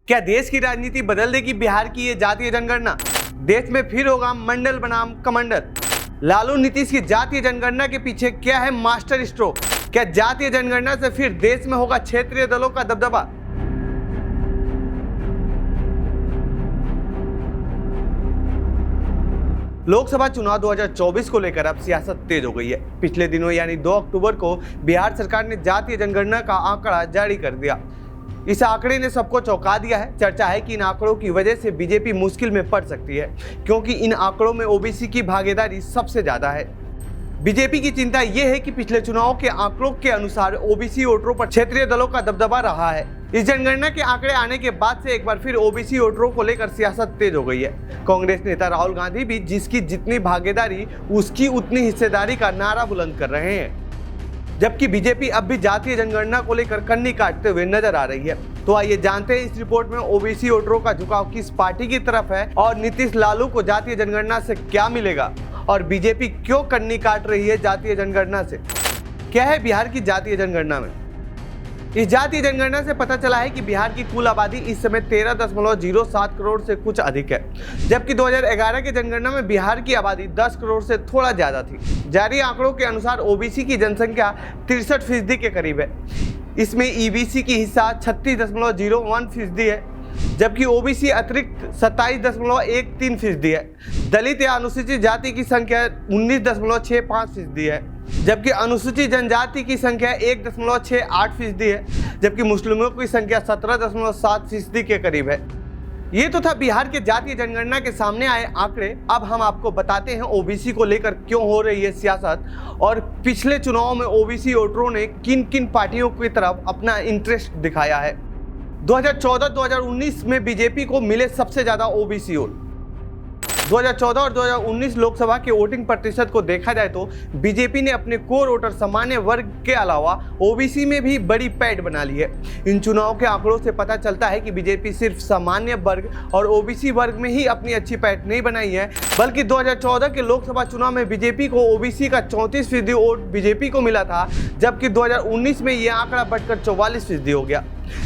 क्या देश की राजनीति बदल देगी बिहार की ये जातीय जनगणना? देश में फिर होगा मंडल बनाम कमंडल। लालू नीतीश की जातीय जनगणना के पीछे क्या है मास्टर स्ट्रोक? क्या जातीय जनगणना से फिर देश में होगा क्षेत्रीय दलों का दबदबा? लोकसभा चुनाव 2024 को लेकर अब सियासत तेज हो गई है। पिछले दिनों यानी 2 अक्टूबर को बिहार सरकार ने जातीय जनगणना का आंकड़ा जारी कर दिया। इस आंकड़े ने सबको चौंका दिया है। चर्चा है कि इन आंकड़ों की वजह से बीजेपी मुश्किल में पड़ सकती है, क्योंकि इन आंकड़ों में ओबीसी की भागीदारी सबसे ज्यादा है। बीजेपी की चिंता यह है कि पिछले चुनाव के आंकड़ों के अनुसार ओबीसी वोटरों पर क्षेत्रीय दलों का दबदबा रहा है। इस जनगणना के आंकड़े आने के बाद से एक बार फिर ओबीसी वोटरों को लेकर सियासत तेज हो गई है। कांग्रेस नेता राहुल गांधी भी जिसकी जितनी भागीदारी उसकी उतनी हिस्सेदारी का नारा बुलंद कर रहे हैं, जबकि बीजेपी अब भी जातीय जनगणना को लेकर कन्नी काटते हुए नजर आ रही है। तो आइए जानते हैं इस रिपोर्ट में ओबीसी वोटरों का झुकाव किस पार्टी की तरफ है और नीतीश लालू को जातीय जनगणना से क्या मिलेगा और बीजेपी क्यों कन्नी काट रही है जातीय जनगणना से। क्या है बिहार की जातीय जनगणना में? इस जातीय जनगणना से पता चला है कि बिहार की कुल आबादी इस समय 13.07 करोड़ से कुछ अधिक है, जबकि 2011 की जनगणना में बिहार की आबादी 10 करोड़ से थोड़ा ज्यादा थी। जारी आंकड़ों के अनुसार ओबीसी की जनसंख्या 63% के करीब है। इसमें ईबीसी की हिस्सा 36.01% है, जबकि ओबीसी अतिरिक्त 27.13% है। दलित या अनुसूचित जाति की संख्या 19.65% है, जबकि अनुसूचित जनजाति की संख्या 1.68% है, जबकि मुस्लिमों की संख्या 17.7% के करीब है। ये तो था बिहार के जातीय जनगणना के सामने आए आंकड़े। अब हम आपको बताते हैं ओबीसी को लेकर क्यों हो रही है सियासत और पिछले चुनाव में ओबीसी वोटरों ने किन किन पार्टियों की तरफ अपना इंटरेस्ट दिखाया है। 2014-2019 में बीजेपी को मिले सबसे ज्यादा ओबीसी वोट। 2014 और 2019 लोकसभा के वोटिंग प्रतिशत को देखा जाए तो बीजेपी ने अपने कोर वोटर सामान्य वर्ग के अलावा ओबीसी में भी बड़ी पैठ बना ली है। इन चुनाव के आंकड़ों से पता चलता है कि बीजेपी सिर्फ सामान्य वर्ग और ओबीसी वर्ग में ही अपनी अच्छी पैठ नहीं बनाई है, बल्कि 2014 के लोकसभा चुनाव में बीजेपी को ओबीसी का 34% वोट बीजेपी को मिला था, जबकि 2019 में यह आंकड़ा बढ़कर 44% हो गया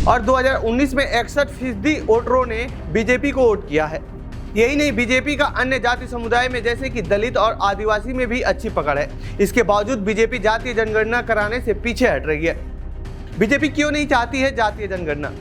और 2019 में 61% वोटरों ने बीजेपी को वोट किया है। यही नहीं, बीजेपी का अन्य जाति समुदाय में जैसे कि दलित और आदिवासी में भी अच्छी पकड़ है। इसके बावजूद बीजेपी जातीय जनगणना कराने से पीछे हट रही है। बीजेपी क्यों नहीं चाहती है जातीय जनगणना?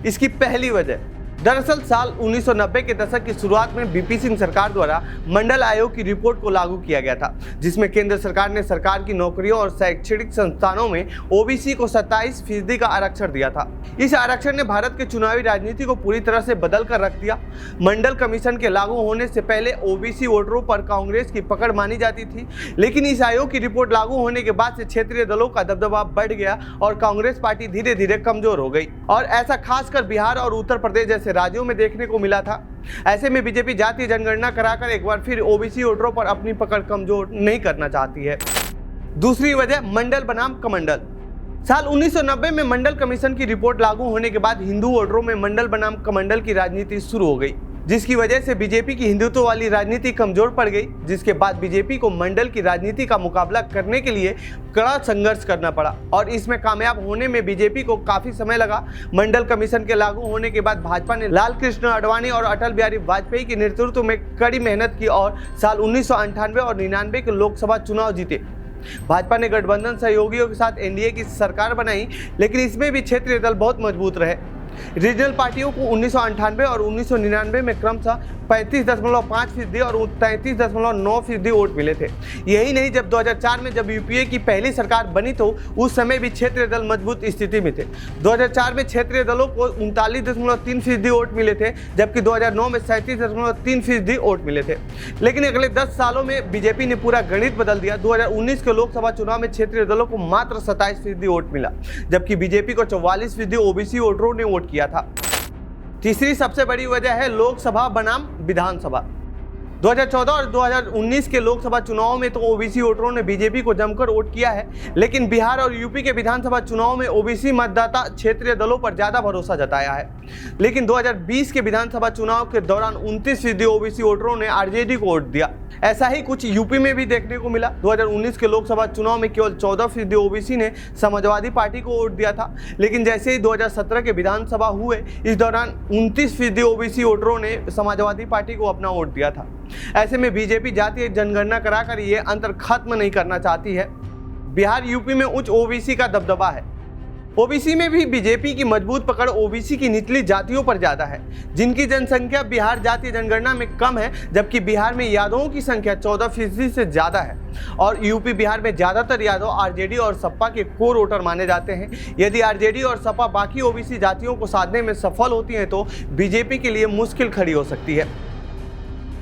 इसकी पहली वजह, दरअसल साल 1990 के दशक की शुरुआत में बीपी सिंह सरकार द्वारा मंडल आयोग की रिपोर्ट को लागू किया गया था, जिसमें केंद्र सरकार ने सरकार की नौकरियों और शैक्षणिक संस्थानों में ओबीसी को 27% का आरक्षण दिया था। इस आरक्षण ने भारत के चुनावी राजनीति को पूरी तरह से बदल कर रख दिया। मंडल कमीशन के लागू होने से पहले ओबीसी वोटरों पर कांग्रेस की पकड़ मानी जाती थी, लेकिन इस आयोग की रिपोर्ट लागू होने के बाद से क्षेत्रीय दलों का दबदबा बढ़ गया और कांग्रेस पार्टी धीरे धीरे कमजोर हो गई। और ऐसा खासकर बिहार और उत्तर प्रदेश जैसे राज्यों में देखने को मिला था। ऐसे में बीजेपी जातीय जनगणना कराकर एक बार फिर ओबीसी वोटरों पर अपनी पकड़ कमजोर नहीं करना चाहती है। दूसरी वजह, मंडल बनाम कमंडल। साल 1990 में मंडल कमीशन की रिपोर्ट लागू होने के बाद हिंदू वोटरों में मंडल बनाम कमंडल की राजनीति शुरू हो गई, जिसकी वजह से बीजेपी की हिंदुत्व वाली राजनीति कमजोर पड़ गई, जिसके बाद बीजेपी को मंडल की राजनीति का मुकाबला करने के लिए कड़ा संघर्ष करना पड़ा और इसमें कामयाब होने में बीजेपी को काफी समय लगा। मंडल कमीशन के लागू होने के बाद भाजपा ने लाल कृष्ण आडवाणी और अटल बिहारी वाजपेयी के नेतृत्व में कड़ी मेहनत की और साल 1998 और 99 के लोकसभा चुनाव जीते। भाजपा ने गठबंधन सहयोगियों के साथ एनडीए की सरकार बनाई, लेकिन इसमें भी क्षेत्रीय दल बहुत मजबूत रहे। रीजनल पार्टियों को 1998 और 1999 में क्रमशः 35.5% और 33.9% वोट मिले थे। यही नहीं, जब 2004 में जब यूपीए की पहली सरकार बनी तो उस समय भी क्षेत्रीय दल मजबूत स्थिति में थे। 2004 में क्षेत्रीय दलों को 39.3% वोट मिले थे, जबकि 2009 में 37.3% वोट मिले थे। लेकिन अगले 10 सालों में बीजेपी ने पूरा गणित बदल दिया। 2019 के लोकसभा चुनाव में क्षेत्रीय दलों को मात्र 27% वोट मिला, जबकि बीजेपी को 44% ओबीसी वोटरों ने वोट किया था। तीसरी सबसे बड़ी वजह है लोकसभा बनाम विधानसभा। 2014 और 2019 के लोकसभा चुनाव में तो ओबीसी वोटरों ने बीजेपी को जमकर वोट किया है, लेकिन बिहार और यूपी के विधानसभा चुनाव में ओबीसी मतदाता क्षेत्रीय दलों पर ज्यादा भरोसा जताया है। लेकिन 2020 के विधानसभा चुनाव के दौरान 29% ओबीसी वोटरों ने आरजेडी को वोट दिया। ऐसा ही कुछ यूपी में भी देखने को मिला। 2019 के लोकसभा चुनाव में केवल 14% ओबीसी ने समाजवादी पार्टी को वोट दिया था, लेकिन जैसे ही 2017 के विधानसभा हुए, इस दौरान 29% ओबीसी वोटरों ने समाजवादी पार्टी को अपना वोट दिया था। ऐसे में बीजेपी जातीय जनगणना कराकर ये अंतर खत्म नहीं करना चाहती है। बिहार यूपी में उच्च ओबीसी का दबदबा है। ओबीसी में भी बीजेपी की मजबूत पकड़ ओबीसी की निचली जातियों पर ज्यादा है, जिनकी जनसंख्या बिहार जातीय जनगणना में कम है, जबकि बिहार में यादवों की संख्या 14% से ज्यादा है। और यूपी बिहार में ज्यादातर यादव आरजेडी और सपा के कोर वोटर माने जाते हैं। यदि आरजेडी और सपा बाकी ओबीसी जातियों को साधने में सफल होती हैं तो बीजेपी के लिए मुश्किल खड़ी हो सकती है।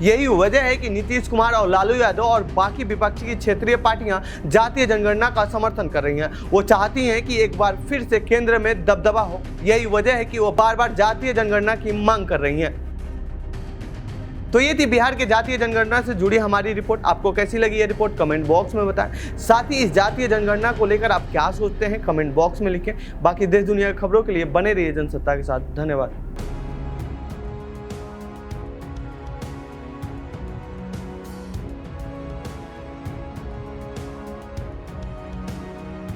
यही वजह है कि नीतीश कुमार और लालू यादव और बाकी विपक्षी की क्षेत्रीय पार्टियां जातीय जनगणना का समर्थन कर रही हैं। वो चाहती हैं कि एक बार फिर से केंद्र में दबदबा हो। यही वजह है कि वो बार बार जातीय जनगणना की मांग कर रही हैं। तो ये थी बिहार के जातीय जनगणना से जुड़ी हमारी रिपोर्ट। आपको कैसी लगी ये रिपोर्ट कमेंट बॉक्स में बताएं। साथ ही इस जातीय जनगणना को लेकर आप क्या सोचते हैं कमेंट बॉक्स में लिखें। बाकी देश दुनिया की खबरों के लिए बने रहिए जनसत्ता के साथ। धन्यवाद।